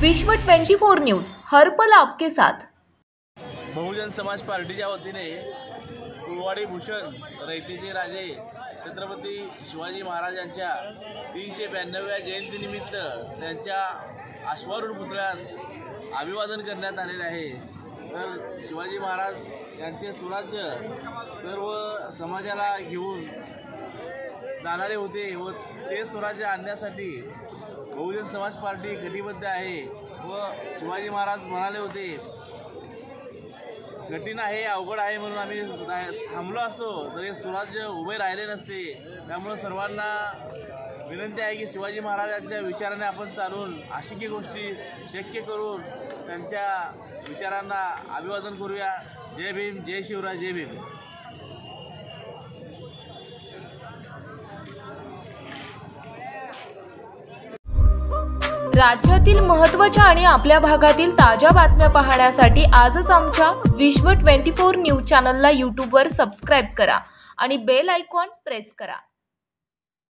विश्व 24 न्यूज हर पल आपके साथ। बहुजन समाज पार्टीच्या वतीने कुळवाडी भूषण रयतेचे राजे छत्रपती शिवाजी महाराज यांच्या 392व्या जयंतीनिमित्त त्यांच्या अश्वारूढ पुतळ्यास अभिवादन करण्यात आलेले आहे। तर शिवाजी महाराज यांचे स्वराज्य सर्व समाजाला घेऊन जाणारे होते व ते स्वराज्य आणण्यासाठी बहुजन समाज पार्टी कटिबद्ध आहे। व शिवाजी महाराज म्हणाले होते, कठीण आहे, अवघड आहे म्हणून आम्ही थांबलो असतो तरी स्वराज्य उभे राहिले नसते। त्यामुळे सर्वांना विनंती आहे की शिवाजी महाराजांच्या विचाराने आपण चालून अशक्य गोष्टी शक्य करून त्यांच्या विचारांना अभिवादन करूया। जय भीम, जय शिवराय, जय भीम। राज्यातील महत्त्वाच्या आणि आपल्या भागातील ताज्या बातम्या पाहण्यासाठी आजच आमच्या विश्व 24 न्यूज चॅनलला यूट्यूबवर सबस्क्राईब करा आणि बेल आयकॉन प्रेस करा।